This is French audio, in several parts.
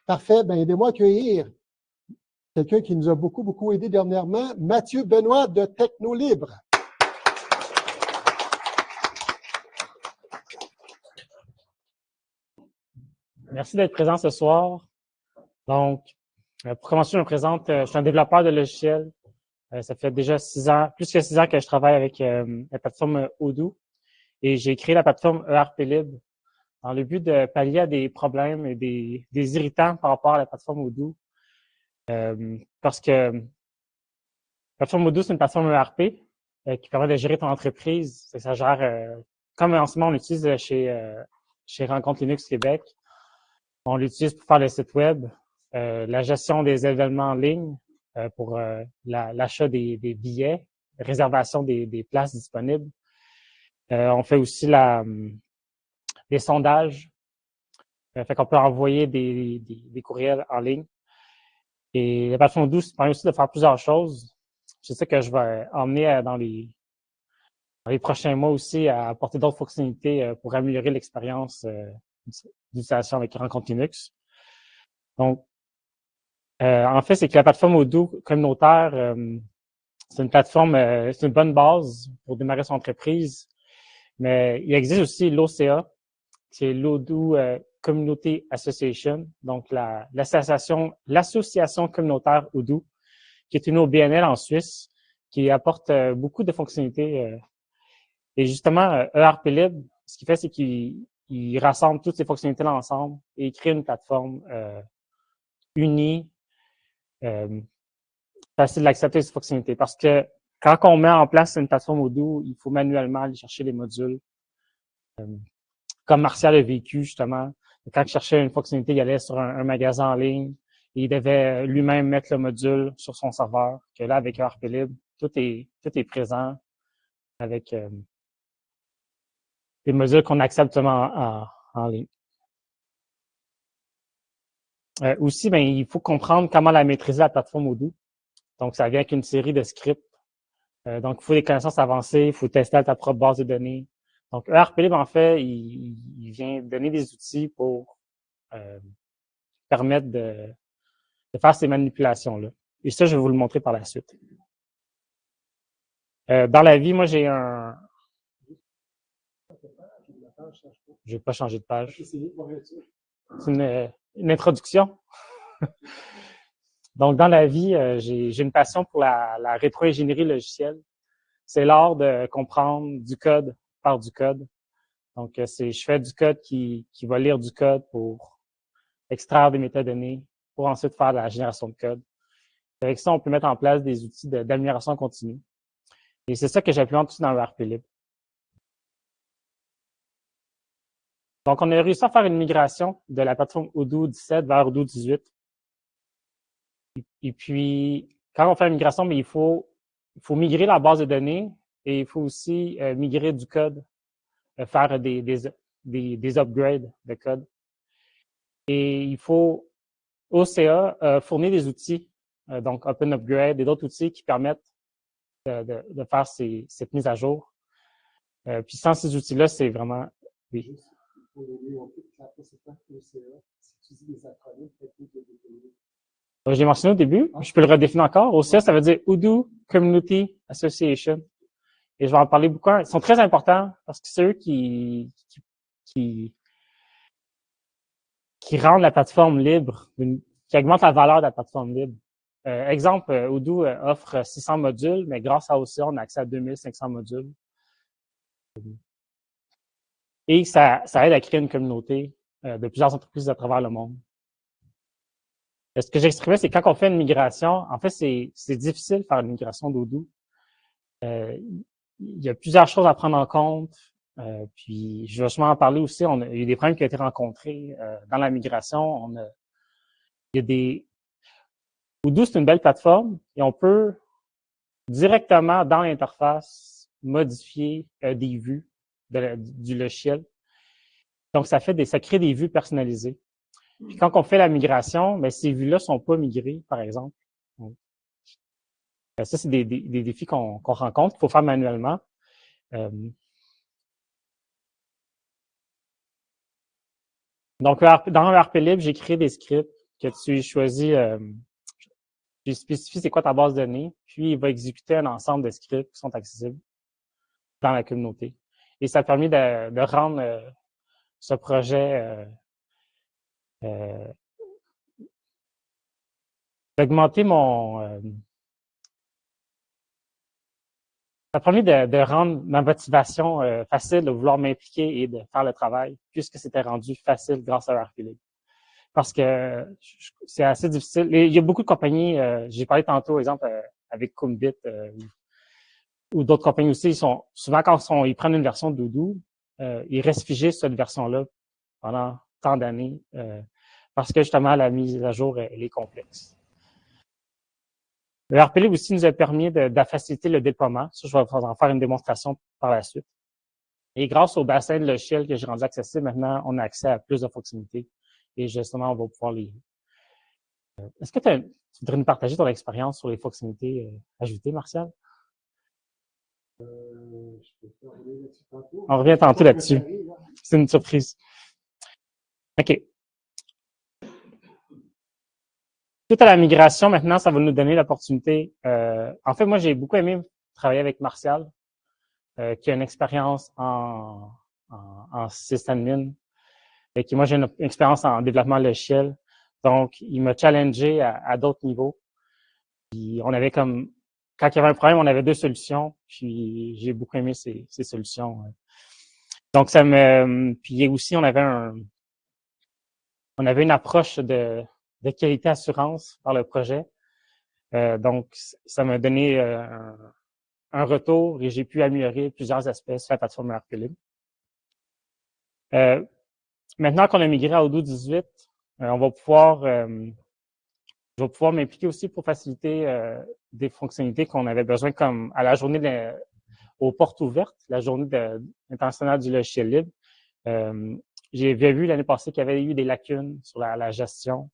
Parfait. Ben, aidez-moi à accueillir quelqu'un qui nous a beaucoup aidé dernièrement, Mathieu Benoît de Technolibre. Merci d'être présent ce soir. Donc, pour commencer, je me présente. Je suis un développeur de logiciels. Ça fait déjà 6 ans, plus que 6 ans que je travaille avec la plateforme Odoo. Et j'ai créé la plateforme ERP-Lib dans le but de pallier à des problèmes et des irritants par rapport à la plateforme Odoo. Parce que la plateforme Odoo, c'est une plateforme ERP qui permet de gérer ton entreprise. Ça gère, comme en ce moment, on l'utilise chez Rencontre Linux Québec. On l'utilise pour faire le site web, la gestion des événements en ligne, pour l'achat des billets, réservation des places disponibles. On fait aussi des sondages. Fait qu'on peut envoyer des courriels en ligne. Et la plateforme Odoo permet aussi de faire plusieurs choses. C'est ça que je vais emmener dans les prochains mois aussi à apporter d'autres fonctionnalités pour améliorer l'expérience d'utilisation avec Rencontre Linux. Donc, en fait, c'est que la plateforme Odoo communautaire, c'est une plateforme, c'est une bonne base pour démarrer son entreprise. Mais il existe aussi l'OCA, qui est l'Odoo Community Association, donc l'association communautaire Odoo, qui est une OBNL en Suisse, qui apporte beaucoup de fonctionnalités. Et justement, ERP-Lib, ce qu'il fait, c'est qu'il rassemble toutes ces fonctionnalités-là ensemble et il crée une plateforme unie, facile d'accepter ces fonctionnalités. Parce que quand on met en place une plateforme Odoo, il faut manuellement aller chercher les modules. Comme Martial a vécu, justement. Quand il cherchait une fonctionnalité, il allait sur un magasin en ligne et il devait lui-même mettre le module sur son serveur. Que là, avec ERP-Lib, tout est présent avec les modules qu'on accepte seulement en ligne. Aussi, ben, il faut comprendre comment la maîtriser, la plateforme Odoo. Donc, ça vient avec une série de scripts. Donc, il faut des connaissances avancées, il faut tester ta propre base de données. Donc, ERP-Lib, en fait, il vient donner des outils pour permettre de faire ces manipulations-là. Et ça, je vais vous le montrer par la suite. Dans la vie, moi, j'ai un... Je vais pas changer de page. C'est une introduction. Donc, dans la vie, j'ai une passion pour la rétro-ingénierie logicielle. C'est l'art de comprendre du code par du code. Donc, je fais du code qui va lire du code pour extraire des métadonnées, pour ensuite faire de la génération de code. Avec ça, on peut mettre en place des outils d'amélioration continue. Et c'est ça que j'implémente aussi dans le ERP-Lib. Donc, on a réussi à faire une migration de la plateforme Odoo 17 vers Odoo 18. Et puis, quand on fait une migration, mais il faut migrer la base de données et il faut aussi migrer du code, faire des upgrades de code. Et il faut OCA fournir des outils, donc Open Upgrade et d'autres outils qui permettent de faire cette mise à jour. Puis sans ces outils-là, c'est vraiment... Oui. J'ai mentionné au début, je peux le redéfinir encore. OCA, ça veut dire Odoo Community Association. Et je vais en parler beaucoup. Ils sont très importants parce que c'est eux qui rendent la plateforme libre, qui augmentent la valeur de la plateforme libre. Exemple, Odoo offre 600 modules, mais grâce à OCA, on a accès à 2500 modules. Et ça aide à créer une communauté de plusieurs entreprises à travers le monde. Ce que j'exprimais, c'est quand on fait une migration, en fait, c'est difficile de faire une migration d'Odoo. Il y a plusieurs choses à prendre en compte. Puis, je vais sûrement en parler aussi. Il y a des problèmes qui ont été rencontrés dans la migration. Odoo, c'est une belle plateforme et on peut directement dans l'interface modifier des vues du logiciel. Donc, ça crée des vues personnalisées. Puis quand on fait la migration, ben, ces vues-là sont pas migrées, par exemple. Donc, ça, c'est des défis qu'on rencontre, qu'il faut faire manuellement. Donc, dans ERP-Lib, j'ai créé des scripts que tu choisis, tu spécifies c'est quoi ta base de données, puis il va exécuter un ensemble de scripts qui sont accessibles dans la communauté. Et ça a permis de rendre ce projet, d'augmenter ça a permis de rendre ma motivation facile, de vouloir m'impliquer et de faire le travail, puisque c'était rendu facile grâce à RPLib. Parce que c'est assez difficile. Il y a beaucoup de compagnies, j'ai parlé tantôt, exemple, avec Kumbit ou d'autres compagnies aussi, souvent quand ils prennent une version de Odoo, ils restent figés sur cette version-là pendant tant d'années parce que justement la mise à jour elle est complexe. Le RPLib aussi nous a permis de faciliter le déploiement. Ça, je vais en faire une démonstration par la suite. Et grâce au bassin de logiciels que j'ai rendu accessible, maintenant, on a accès à plus de fonctionnalités. Et justement, on va pouvoir les... Est-ce que tu voudrais nous partager ton expérience sur les fonctionnalités ajoutées, Martial? On revient tantôt là-dessus. C'est une surprise. OK. Suite à la migration, maintenant, ça va nous donner l'opportunité. En fait, moi, j'ai beaucoup aimé travailler avec Martial, qui a une expérience en sysadmin, et qui, moi, j'ai une expérience en développement logiciel. Donc, il m'a challengé à d'autres niveaux. Puis, on avait comme, quand il y avait un problème, on avait deux solutions. Puis, j'ai beaucoup aimé ces solutions. Donc, puis aussi, on avait une approche de qualité assurance par le projet. Donc, ça m'a donné un retour et j'ai pu améliorer plusieurs aspects sur la plateforme RPLib. Maintenant qu'on a migré à Odoo 18, je vais pouvoir m'impliquer aussi pour faciliter des fonctionnalités qu'on avait besoin, comme à la journée aux portes ouvertes, la journée internationale du logiciel libre. J'ai vu l'année passée qu'il y avait eu des lacunes sur la gestion,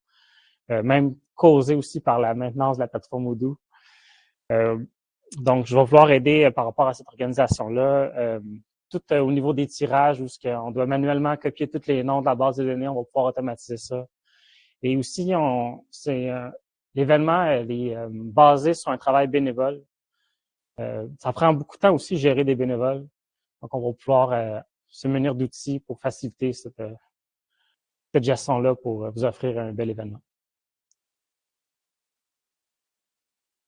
même causées aussi par la maintenance de la plateforme Odoo. Donc, je vais vouloir aider par rapport à cette organisation-là. Tout au niveau des tirages, où on doit manuellement copier tous les noms de la base de données, on va pouvoir automatiser ça. Et aussi, l'événement est basé sur un travail bénévole. Ça prend beaucoup de temps aussi gérer des bénévoles. Donc, on va pouvoir se munir d'outils pour faciliter cette gestion-là pour vous offrir un bel événement.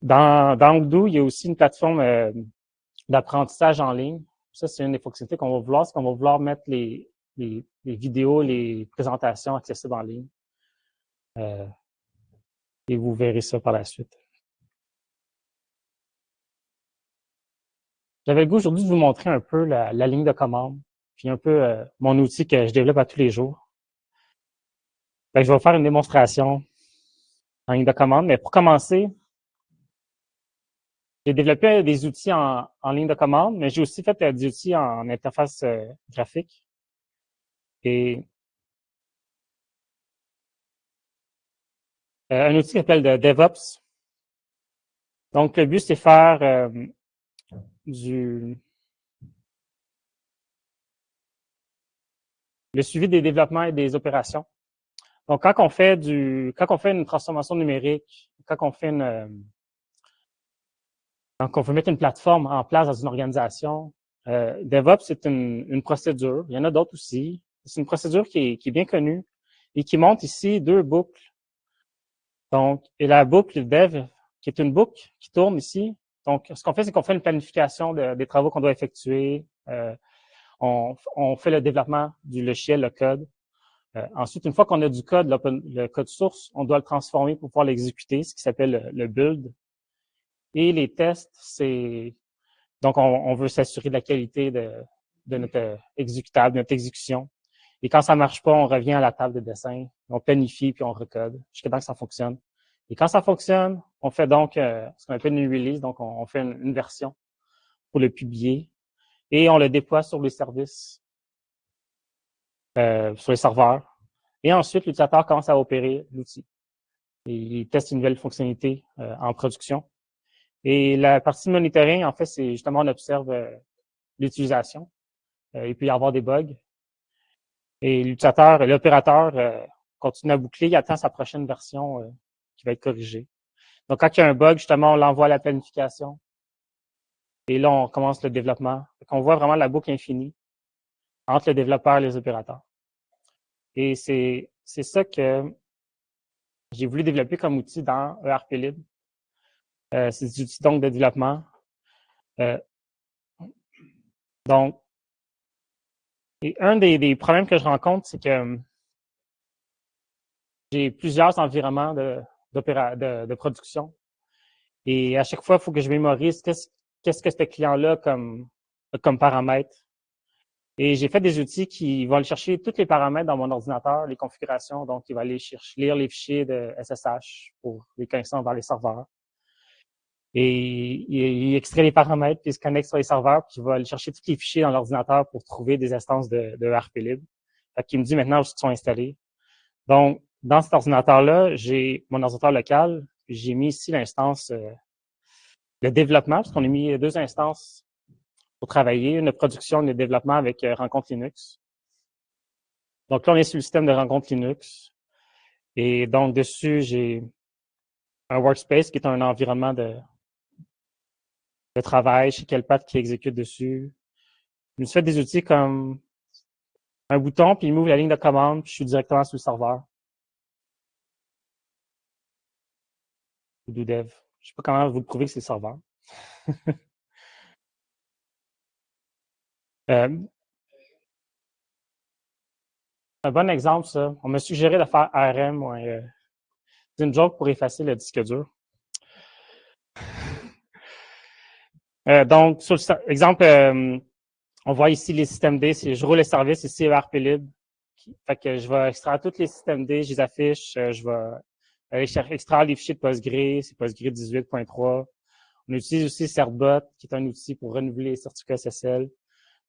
Dans Odoo, il y a aussi une plateforme d'apprentissage en ligne. Ça, c'est une des fonctionnalités qu'on va vouloir, c'est qu'on va vouloir mettre les vidéos, les présentations accessibles en ligne. Et vous verrez ça par la suite. J'avais le goût aujourd'hui de vous montrer un peu la ligne de commande, puis un peu mon outil que je développe à tous les jours. Je vais vous faire une démonstration en ligne de commande, mais pour commencer, j'ai développé des outils en ligne de commande, mais j'ai aussi fait des outils en interface graphique. Et un outil qui s'appelle DevOps. Donc, le but, c'est faire le suivi des développements et des opérations. Donc, quand on fait une transformation numérique, quand on veut mettre une plateforme en place dans une organisation, DevOps, c'est une procédure. Il y en a d'autres aussi. C'est une procédure qui est bien connue et qui montre ici deux boucles. Donc, et la boucle Dev, qui est une boucle qui tourne ici. Donc, ce qu'on fait, c'est qu'on fait une planification des travaux qu'on doit effectuer. On fait le développement du logiciel, le code. Ensuite, une fois qu'on a du code, le code source, on doit le transformer pour pouvoir l'exécuter, ce qui s'appelle le build. Et les tests, donc on veut s'assurer de la qualité de notre exécutable, de notre exécution. Et quand ça marche pas, on revient à la table de dessin, on planifie puis on recode jusqu'à temps que ça fonctionne. Et quand ça fonctionne, on fait donc ce qu'on appelle une release, donc on fait une version pour le publier et on le déploie sur les services, sur les serveurs. Et ensuite, l'utilisateur commence à opérer l'outil. Il teste une nouvelle fonctionnalité en production. Et la partie monitoring, en fait, c'est justement on observe l'utilisation. Il peut y avoir des bugs. Et l'utilisateur, l'opérateur continue à boucler, il attend sa prochaine version qui va être corrigée. Donc, quand il y a un bug, justement, on l'envoie à la planification. Et là, on commence le développement. On voit vraiment la boucle infinie entre le développeur et les opérateurs. Et c'est ça que j'ai voulu développer comme outil dans ERP-Lib. C'est des outils donc de développement. Donc, et un des problèmes que je rencontre, c'est que j'ai plusieurs environnements de production. Et à chaque fois, il faut que je mémorise qu'est-ce que ce client-là a comme paramètre. Et j'ai fait des outils qui vont aller chercher tous les paramètres dans mon ordinateur, les configurations. Donc, il va aller lire les fichiers de SSH pour les connexions vers les serveurs. Et il extrait les paramètres, puis il se connecte sur les serveurs, puis il va aller chercher tous les fichiers dans l'ordinateur pour trouver des instances de ERP-Lib. Fait qu'il me dit maintenant où ils sont installés. Donc, dans cet ordinateur-là, j'ai mon ordinateur local, puis j'ai mis ici l'instance de développement, parce qu'on a mis 2 instances pour travailler, une de production et une de développement avec Rencontre Linux. Donc là, on est sur le système de Rencontre Linux. Et donc, dessus, j'ai un workspace qui est un environnement de travail, chez Kelpat qui exécute dessus. Je me suis fait des outils comme un bouton, puis il m'ouvre la ligne de commande, puis je suis directement sur le serveur. Odoo Dev. Je sais pas comment vous le prouvez que c'est le serveur. Un bon exemple, ça. On m'a suggéré de faire ARM ou c'est une joke pour effacer le disque dur. Donc, sur l'exemple, on voit ici les systèmes D. Je roule le service ici ERP-Lib. Fait que je vais extraire tous les systèmes D, je les affiche. Je vais aller extraire les fichiers de Postgre, c'est Postgre 18.3. On utilise aussi Certbot, qui est un outil pour renouveler les certificats SSL.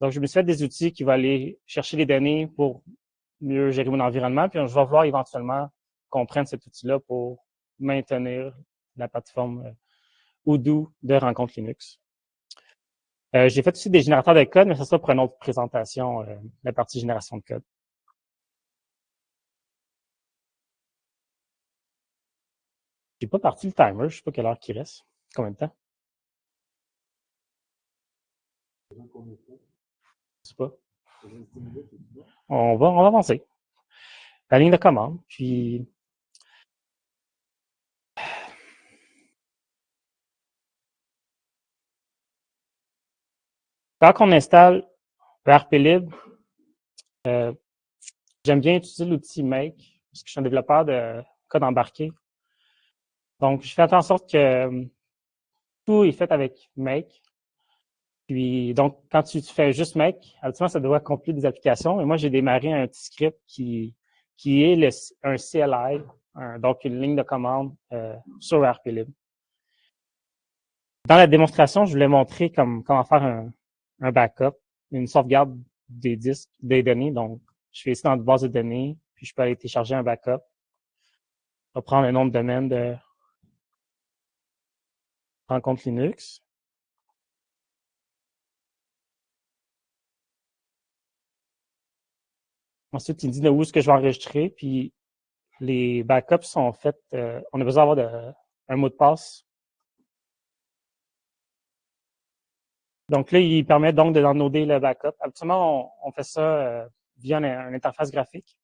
Donc, je me suis fait des outils qui vont aller chercher les données pour mieux gérer mon environnement. Puis, je vais vouloir éventuellement qu'on prenne cet outil-là pour maintenir la plateforme Odoo de Rencontre Linux. J'ai fait aussi des générateurs de code, mais ça sera pour une autre présentation, la partie génération de code. J'ai pas parti le timer, je sais pas quelle heure qu'il reste. Combien de temps? Je sais pas. On va avancer. La ligne de commande, puis quand on installe ERP-Lib, j'aime bien utiliser l'outil Make, parce que je suis un développeur de code embarqué. Donc, je fais en sorte que tout est fait avec Make. Puis, donc, quand tu fais juste Make, habituellement, ça doit accomplir des applications. Et moi, j'ai démarré un petit script qui est un CLI, donc une ligne de commande sur ERP-Lib. Dans la démonstration, je voulais montrer comment faire un backup, une sauvegarde des disques, des données. Donc, je fais ici dans une base de données, puis je peux aller télécharger un backup. Je vais prendre le nom de domaine de Rencontre Linux. Ensuite, il me dit de où est-ce que je vais enregistrer, puis les backups sont faits, on a besoin d'avoir un mot de passe. Donc là, il permet donc de downloader le backup. Habituellement, on fait ça via une interface graphique.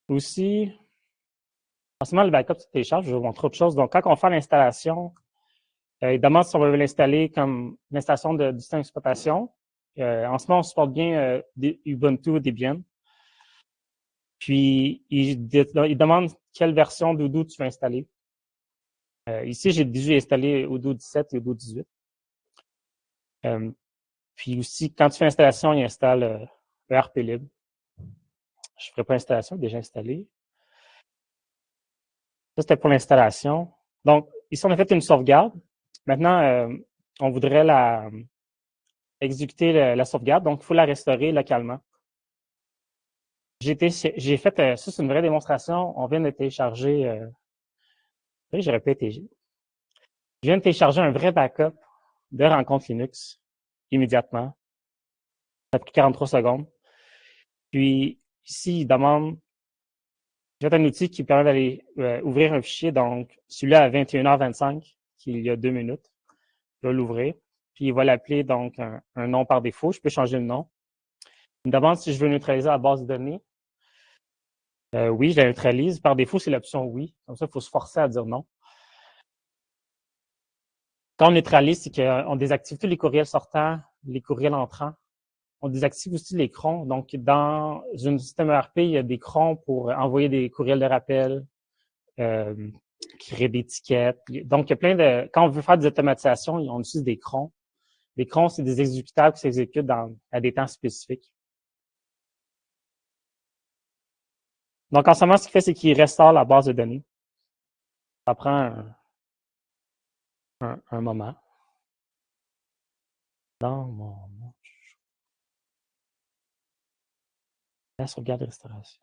Aussi, forcément, le backup se télécharge, je vais vous montrer autre chose. Donc, quand on fait l'installation, il demande si on veut l'installer comme l'installation du système d'exploitation. En ce moment, on supporte bien Ubuntu ou Debian. Puis, il demande quelle version d'Odoo tu veux installer. Ici, j'ai déjà installé Odoo 17 et Odoo 18. Puis aussi, quand tu fais l'installation, il installe ERP-Lib. Je ne ferai pas l'installation, déjà installé. Ça, c'était pour l'installation. Donc, ici, on a fait une sauvegarde. Maintenant, on voudrait exécuter la sauvegarde, donc il faut la restaurer localement. J'ai fait, ça c'est une vraie démonstration, on vient de télécharger, j'aurais pas été, je viens de télécharger un vrai backup de Rencontre Linux immédiatement. Ça a pris 43 secondes. Puis ici, il demande, j'ai un outil qui permet d'aller ouvrir un fichier, donc celui-là à 21h25, qu'il y a 2 minutes. Je vais l'ouvrir. Puis il va l'appeler donc un nom par défaut. Je peux changer le nom. Il me demande si je veux neutraliser la base de données. Oui, je la neutralise. Par défaut, c'est l'option oui. Comme ça, il faut se forcer à dire non. Quand on neutralise, c'est qu'on désactive tous les courriels sortants, les courriels entrants. On désactive aussi les crons. Donc, dans un système ERP, il y a des crons pour envoyer des courriels de rappel, créer des tickets. Donc, il y a plein de... Quand on veut faire des automatisations, on utilise des crons. Les crons, c'est des exécutables qui s'exécutent à des temps spécifiques. Donc, en ce moment, ce qu'il fait, c'est qu'il restaure la base de données. Ça prend un moment. Dans mon la sauvegarde de restauration.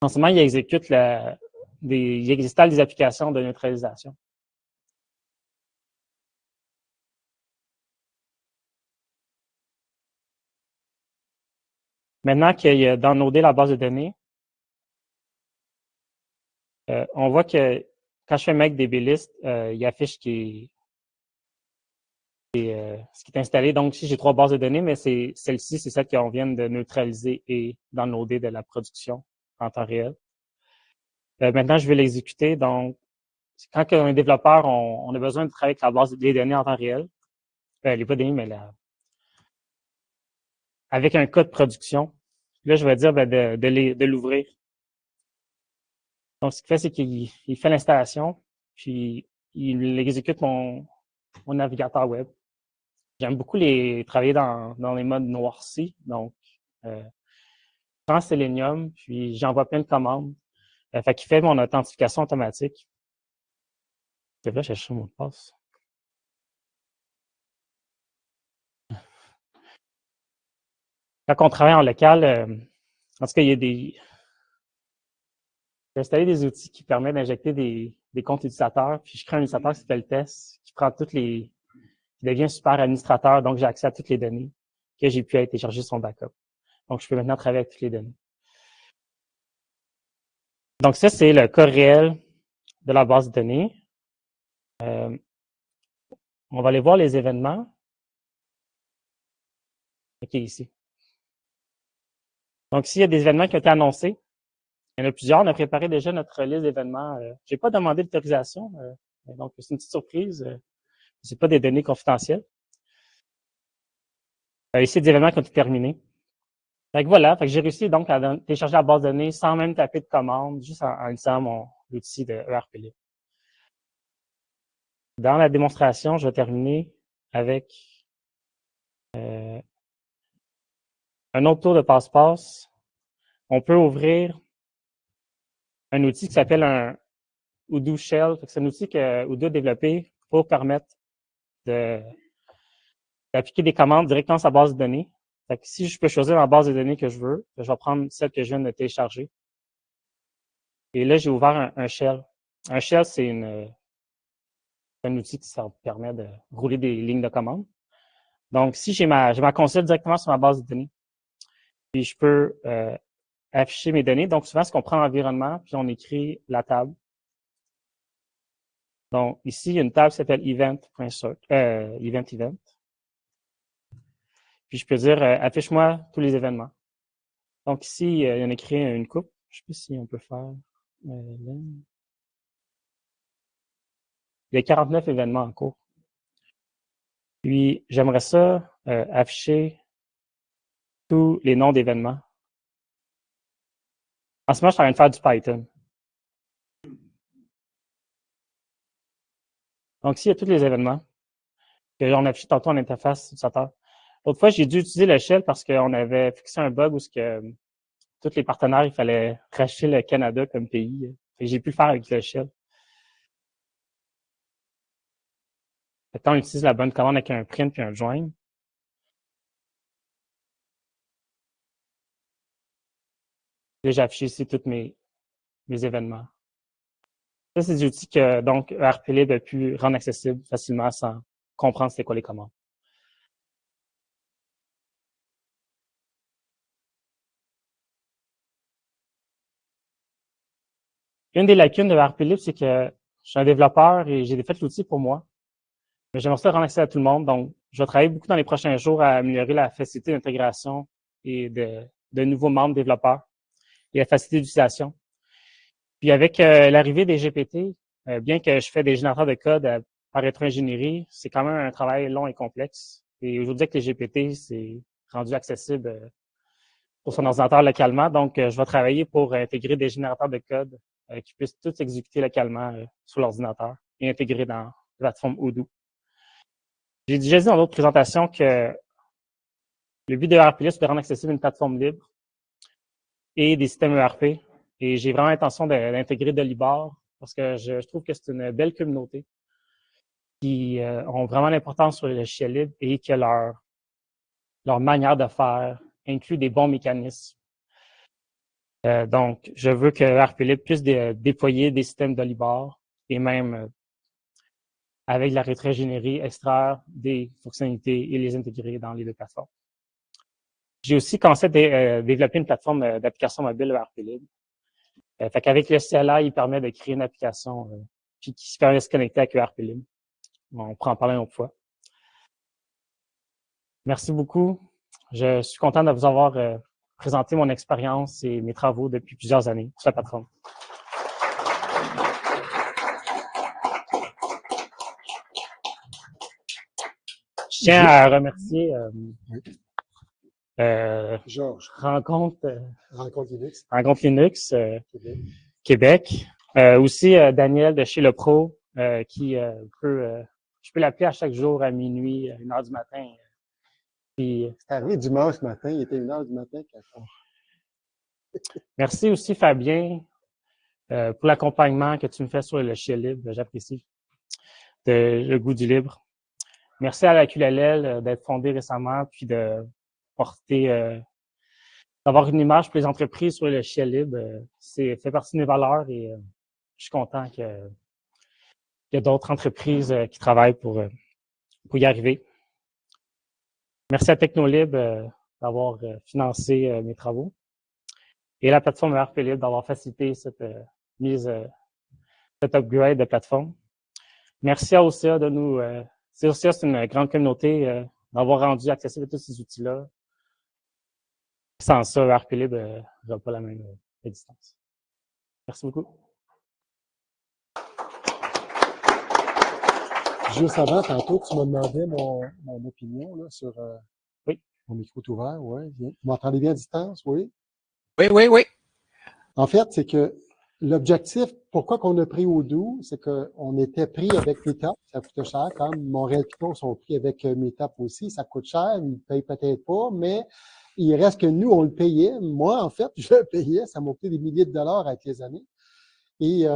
En ce moment, il exécute il installe des applications de neutralisation. Maintenant qu'il a downloadé la base de données, on voit que quand je fais make DB-list, il affiche ce qui est installé. Donc, ici, j'ai 3 bases de données, mais celle-ci, c'est celle qu'on vient de neutraliser et downloader de la production en temps réel. Maintenant, je vais l'exécuter. Donc, quand on est développeur, on a besoin de travailler avec la base des données en temps réel. Les pas données, mais avec un code production. Là, je vais dire de l'ouvrir. Donc, ce qu'il fait, c'est qu'il fait l'installation, puis il exécute mon navigateur web. J'aime beaucoup travailler dans les modes noircis. Donc, je prends Selenium, puis j'envoie plein de commandes. Fait qu'il fait mon authentification automatique. Et là, je cherche mon mot de passe. Quand on travaille en local, en tout cas, j'ai installé des outils qui permettent d'injecter des comptes utilisateurs, puis je crée un utilisateur qui s'appelle Test, qui prend qui devient super administrateur, donc j'ai accès à toutes les données que j'ai pu aller télécharger son backup. Donc, je peux maintenant travailler avec toutes les données. Donc, ça, c'est le cas réel de la base de données. On va aller voir les événements. OK, ici. Donc, s'il y a des événements qui ont été annoncés, il y en a plusieurs. On a préparé déjà notre liste d'événements. Je n'ai pas demandé l'autorisation, donc c'est une petite surprise. Ce n'est pas des données confidentielles. Ici, des événements qui ont été terminés. Fait que voilà, fait que j'ai réussi donc à télécharger la base de données sans même taper de commande, juste en utilisant l'outil de ERP. Dans la démonstration, je vais terminer avec un autre tour de passe-passe. On peut ouvrir un outil qui s'appelle un Odoo Shell. C'est un outil que Odoo a développé pour permettre d'appliquer des commandes directement sur la base de données. Fait que si je peux choisir la base de données que je veux, je vais prendre celle que je viens de télécharger. Et là, j'ai ouvert un shell. Un shell, c'est un outil qui permet de rouler des lignes de commande. Donc, si j'ai ma console directement sur ma base de données, puis je peux afficher mes données. Donc, souvent, ce qu'on prend l'environnement, puis on écrit la table. Donc, ici, il y a une table qui s'appelle event. Puis, je peux dire, affiche-moi tous les événements. Donc, ici, il y en a écrit une coupe. Je ne sais pas si on peut faire. Il y a 49 événements en cours. Puis, j'aimerais ça afficher tous les noms d'événements. En ce moment, je suis en train de faire du Python. Donc, ici, il y a tous les événements que on a affiché tantôt en interface utilisateur. L'autre fois, j'ai dû utiliser le shell parce qu'on avait fixé un bug où tous les partenaires, il fallait racheter le Canada comme pays. J'ai pu le faire avec le shell. Quand on utilise la bonne commande avec un print puis un join. Là, j'ai affiché ici tous mes événements. Ça, c'est des outils que, donc, ERP-Lib a pu rendre accessible facilement sans comprendre c'est quoi les commandes. Une des lacunes de ERP-Lib, c'est que je suis un développeur et j'ai fait l'outil pour moi. Mais j'aimerais ça rendre accès à tout le monde. Donc, je vais travailler beaucoup dans les prochains jours à améliorer la facilité d'intégration et de nouveaux membres développeurs et la facilité d'utilisation. Puis avec l'arrivée des GPT, bien que je fais des générateurs de code par rétro-ingénierie, c'est quand même un travail long et complexe. Et aujourd'hui, avec les GPT, c'est rendu accessible pour son ordinateur localement. Donc, je vais travailler pour intégrer des générateurs de code qui puissent tous exécuter localement sur l'ordinateur et intégrer dans la plateforme Odoo. J'ai déjà dit dans d'autres présentations que le but de ERP-Lib, c'est de rendre accessible une plateforme libre et des systèmes ERP. Et j'ai vraiment l'intention d'intégrer Delibar parce que je trouve que c'est une belle communauté qui ont vraiment l'importance sur les logiciels libres et que leur manière de faire inclut des bons mécanismes. Donc, je veux que ERP-Lib puisse déployer des systèmes Delibar et même avec la rétro-ingénierie, extraire des fonctionnalités et les intégrer dans les deux plateformes. J'ai aussi commencé à développer une plateforme d'application mobile ERP-Lib. Fait qu'avec le CLI, il permet de créer une application puis qui se permet de se connecter avec ERP-Lib. On pourra en parler une autre fois. Merci beaucoup. Je suis content de vous avoir présenté mon expérience et mes travaux depuis plusieurs années sur la plateforme. Je tiens à remercier Georges. Rencontre Rencontre Linux. Linux Québec. Aussi Daniel de chez Le Pro qui je peux l'appeler à chaque jour à minuit, 1h du matin. Puis, C'est arrivé dimanche matin, il était 1h du matin. merci aussi Fabien pour l'accompagnement que tu me fais sur le logiciel libre. J'apprécie le goût du libre. Merci à la QLL d'être fondée récemment puis de porter d'avoir une image pour les entreprises sur le logiciel libre. C'est fait partie de mes valeurs et je suis content qu'il y a d'autres entreprises qui travaillent pour y arriver. Merci à Technolib d'avoir financé mes travaux et la plateforme ERP-Lib d'avoir facilité cette cet upgrade de plateforme. Merci à OCA de nous... OCA, c'est une grande communauté d'avoir rendu accessible tous ces outils-là. Sans ça, ERP-Lib n'aura pas la même existence. Merci beaucoup. Juste avant, tantôt, tu me demandais mon opinion là, sur oui. Mon micro est ouvert, oui. Vous m'entendez bien à distance, oui? Oui. En fait, c'est que l'objectif, pourquoi qu'on a pris Odoo, c'est qu'on était pris avec Meetup, ça coûtait cher, comme Montréal Python sont pris avec Meetup aussi, ça coûte cher, ils ne payent peut-être pas, mais il reste que nous, on le payait. Moi, en fait, je le payais, ça m'a coûté des milliers de dollars avec les années. Et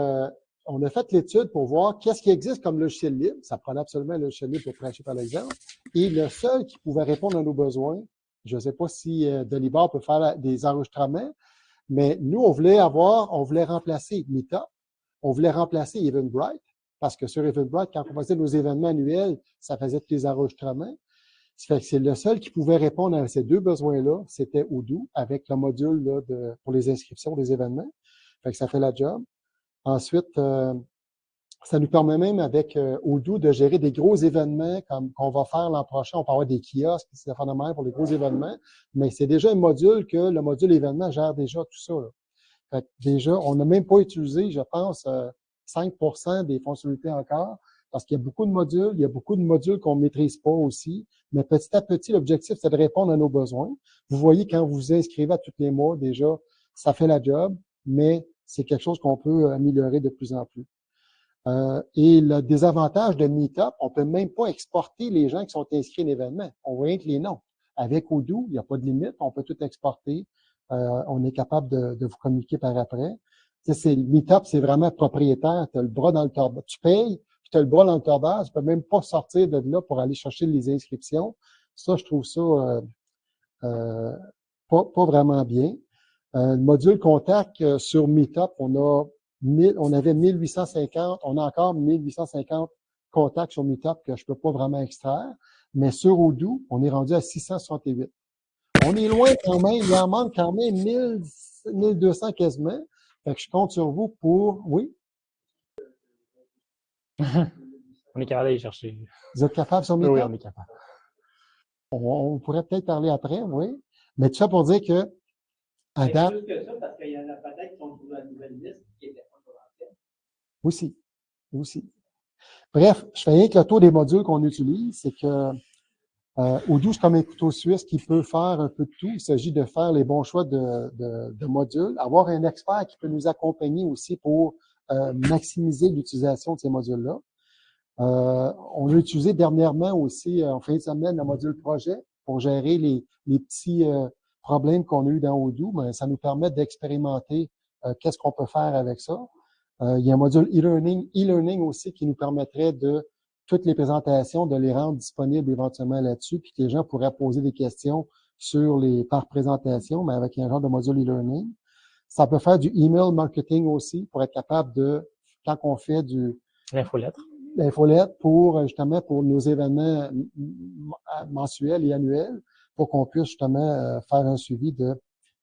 on a fait l'étude pour voir qu'est-ce qui existe comme logiciel libre. Ça prenait absolument un logiciel libre pour prêcher par l'exemple. Et le seul qui pouvait répondre à nos besoins, je ne sais pas si Delibar peut faire des enregistrements, mais nous, on voulait remplacer Meetup, on voulait remplacer Eventbrite, parce que sur Eventbrite, quand on faisait nos événements annuels, ça faisait tous les enregistrements. Ça fait que c'est le seul qui pouvait répondre à ces deux besoins-là, c'était Odoo, avec le module là, pour les inscriptions des événements. Fait que ça fait la job. Ensuite, ça nous permet même avec Odoo de gérer des gros événements comme qu'on va faire l'an prochain. On peut avoir des kiosques, c'est phénoménal pour les gros événements, mais c'est déjà un module que le module événement gère déjà tout ça. Là. Fait que déjà, on n'a même pas utilisé, je pense, 5% des fonctionnalités encore, parce qu'il y a beaucoup de modules qu'on ne maîtrise pas aussi, mais petit à petit, l'objectif, c'est de répondre à nos besoins. Vous voyez, quand vous vous inscrivez à tous les mois, déjà, ça fait la job, mais c'est quelque chose qu'on peut améliorer de plus en plus. Et le désavantage de Meetup, on peut même pas exporter les gens qui sont inscrits à l'événement. On voit rien que les noms. Avec Odoo, il n'y a pas de limite, on peut tout exporter. On est capable de vous communiquer par après. Meetup, c'est vraiment propriétaire. Tu as le bras dans le torbeur. Tu payes, puis tu as le bras dans le torbeur. Tu peux même pas sortir de là pour aller chercher les inscriptions. Ça, je trouve ça pas vraiment bien. Le module contact sur Meetup, on a on avait 1850, on a encore 1850 contacts sur Meetup que je peux pas vraiment extraire, mais sur Odoo, on est rendu à 668. On est loin quand même, il en manque quand même 1200 quasiment. Fait que je compte sur vous pour, oui, On est capable d'aller chercher. vous êtes capable sur Oui, Meetup? oui, on est capable. On pourrait peut-être parler après, oui. Mais tout ça pour dire que, à Mais date, plus que ça, parce qu'il y en a peut-être qui sont sur la nouvelle liste qui étaient pas sur l'ancienne. aussi. Bref, je fais rien que le tour des modules qu'on utilise, c'est que Odoo, c'est comme un couteau suisse qui peut faire un peu de tout. Il s'agit de faire les bons choix de modules, avoir un expert qui peut nous accompagner aussi pour maximiser l'utilisation de ces modules-là. On a utilisé dernièrement aussi, en fin de semaine, le module projet pour gérer les petits problèmes qu'on a eu dans Odoo. Mais ça nous permet d'expérimenter qu'est-ce qu'on peut faire avec ça. Il y a un module e-learning aussi qui nous permettrait de toutes les présentations, de les rendre disponibles éventuellement là-dessus, puis que les gens pourraient poser des questions par présentation, mais avec un genre de module e-learning. Ça peut faire du email marketing aussi pour être capable de, quand on fait l'infolettre pour nos événements mensuels et annuels, pour qu'on puisse justement faire un suivi de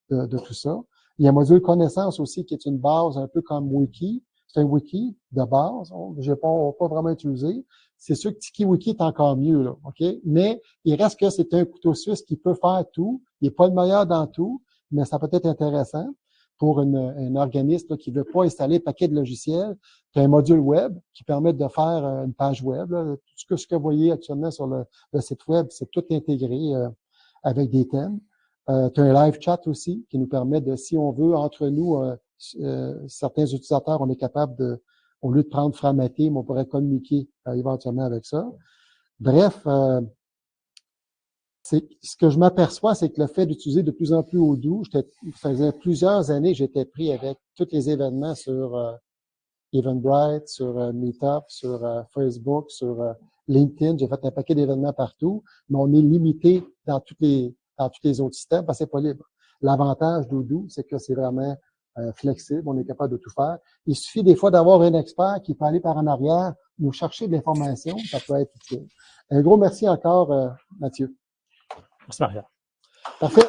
tout ça. Il y a un module connaissance aussi qui est une base un peu comme Wiki. C'est un wiki de base. Je n'ai pas vraiment utilisé. C'est sûr que TikiWiki est encore mieux, là, OK? Mais il reste que c'est un couteau suisse qui peut faire tout. Il n'est pas le meilleur dans tout, mais ça peut être intéressant pour un organisme là, qui ne veut pas installer un paquet de logiciels. Il y a un module web qui permet de faire une page web. Là. Tout ce que vous voyez actuellement sur le site web, c'est tout intégré avec des thèmes. Tu as un live chat aussi qui nous permet de, si on veut, entre nous, certains utilisateurs, on est capable de, au lieu de prendre Framatome, on pourrait communiquer éventuellement avec ça. Bref, ce que je m'aperçois, c'est que le fait d'utiliser de plus en plus Odoo, faisait plusieurs années que j'étais pris avec tous les événements sur Eventbrite, sur Meetup, sur Facebook, sur LinkedIn. J'ai fait un paquet d'événements partout, mais on est limité dans tous les autres systèmes parce que c'est pas libre. L'avantage d'Odoo, c'est que c'est vraiment flexible, on est capable de tout faire. Il suffit des fois d'avoir un expert qui peut aller par en arrière, nous chercher de l'information, ça peut être utile. Un gros merci encore, Mathieu. Merci, Maria. Parfait.